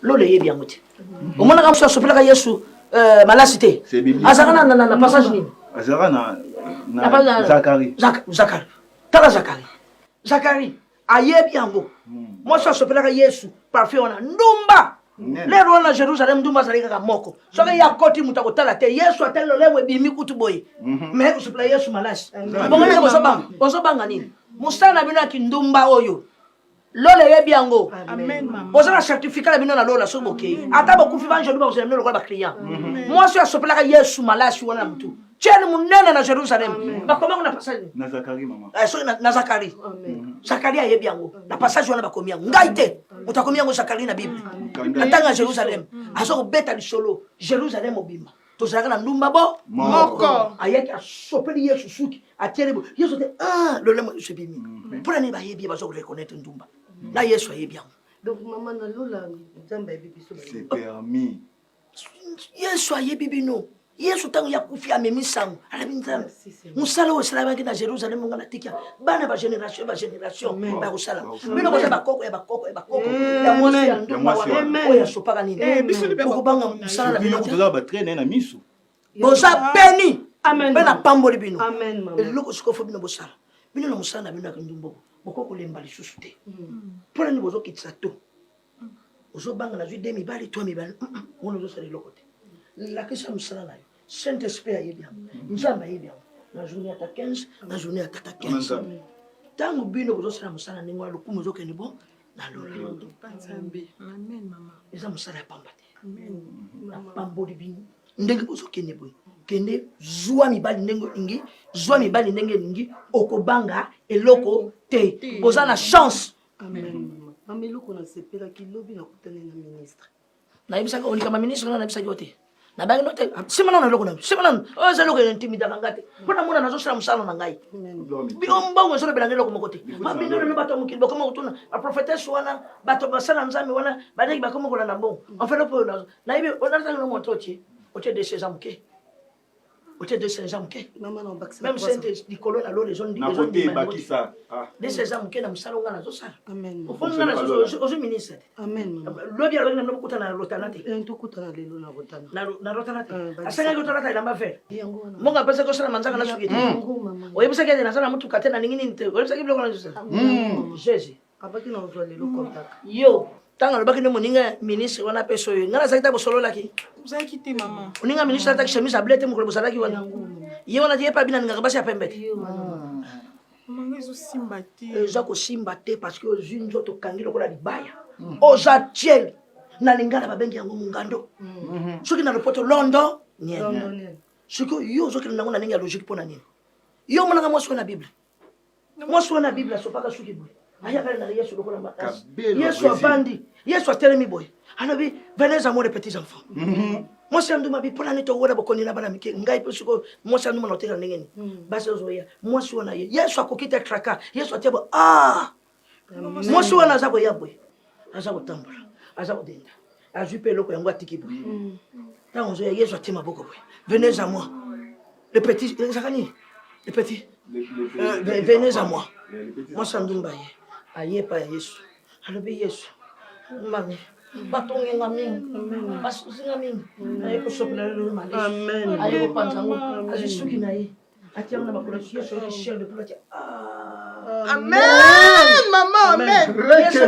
lole yebi yango te omona ka muso sopela ka Yesu malasité azaka na passage nini azaka na Zakari ayebi yango moso sopela ka Yesu parfait ona ndumba lero na Jerusalem ndumba zalika ka moko soki ya koti muta kotala te Yesu atelo lewe bimi kutu boye mais sopela Yesu malasi bonga boso banga nini musana bino kindumba oyo lole yebi yango Amen maman. Bozana certificat bino na lola so boke ata bokufi banjo ba ozemno lokola ba client moso asopela ka Yesu malasi wana mtu cheni munene na Jerusalem bakoma na passage na Zakari mama so na Zakari Zakari ayebi yango na passage wana bakomi yango ngai te utakomi yango Zakari na Bible atanga Jerusalem aso beta lisolo Jerusalem obima tozalaka na ndumba bo Moko. ayeki asopeli Yesu suki atielebo Yesu te lolemo sebimi pour ne ba yebi bazo reconnaître ndumba na Yesu ayebi yango donc maman na lola nzamba yebi biso c'est permis Yesu ayebi bino Yesu tango ya kufi amemisango alabi nzambe musala osala bangi na Jerusalem ngana tikia bana ba génération ba kusala bino boza bakoko ya mwasi ya ndumba wana oya sopaka nini boko banga musala bino toza ba traîner na misu boza beni amen bena pamboli bino amen maman eloko sikofo bino bosala bino na musala bino akindumbo boko kolemba lisusu te pona ni bozo kitsa to ozo banga na 2000 bali 3000 bali on ozo sala eloko te la kesha musala nayo Saint Esprit ayebi yango nzamba ayebi yango na journée ya 15 na journée ya 15 tango bino bozosala musala ndenge wana lokumu ezokende bon na lola Amen maman. eza musala ya pamba te na pamboli bino ndenge bozokende boye kende zwa mibali ndenge ingi zwa mibali ndenge ningi okobanga eloko te boza na chance amen maman eloko na sepela kilobi na kutana na ministre na yebisaka olikama ministre na yebisaki yo te na bangi note simana na loko na simana oza loko intimida ngate pona mona nazosala musala na ngai biomba ngo solo belangelo ko mokote mabino le bato mukili bakoma kutuna a prophetess wana bato basala nzambe wana badeki bakoma kola na bongo en fait le na yebi onata no motochi oche de ces amke oche de ces amke maman na bakisa même c'est di colonne alors les zones na côté bakisa de ces amke na musala ngana zosala amen au fond ngana zo ministre amen maman lobi alors na kutana na rotanate tukutana lelo na rotana na rotanate asanga rotanate ina mafer yango wana monga pesa ko sala manzaka na sukiti yango maman oyebisa ke na sala mutu katena ningini nte oyebisa ke biloko na sala Jésus abaki na ozwa lelo kontak yo tanga lobaki ne moninga ministre wana peso yo ngana sakita bosolo laki Vous avez quitté maman. oninga ministre ta chemise ablete mukolo bosalaki wana ye wana tie pa bina ngaka basi ya pembete Maman est aussi mbattée. eza kosimba te parce que ozwi nzoto kangi lokola libaya oza tiel na lingala babengi yango mungando soki na lopoto londo nyen soki yo ozokende nango na ndenge ya logique mpo na nini yo monaka mwasi wana bible mwasi wana bible asopaka suki boye ayakala na Yesu lokola makasi Yesu avandi Yesu atelemi boye alobi venez à moi les petits enfants mwasi anduma bi pona ni tongora bokoni na bana mike ngai pe siko mwasi anduma na oteka ndenge ni basi ozoya mwasi wana ye Yesu akokita traka Yesu atebo mwasi wana aza boya boye aza kotambola aza kodenda azwi pe loko yango atiki boye tango ozoya Yesu atima boko boye venez à moi les petits zakani les petits venez à moi mwasi andumba ye ayepa ya Yesu alobi Yesu mami batongenga mingi basusinga mingi aye kosopela lelo malesi aye kopanza ngo azisuki na ye atianga na makolo Yesu oki chien de plate Amen maman, amen. Yesu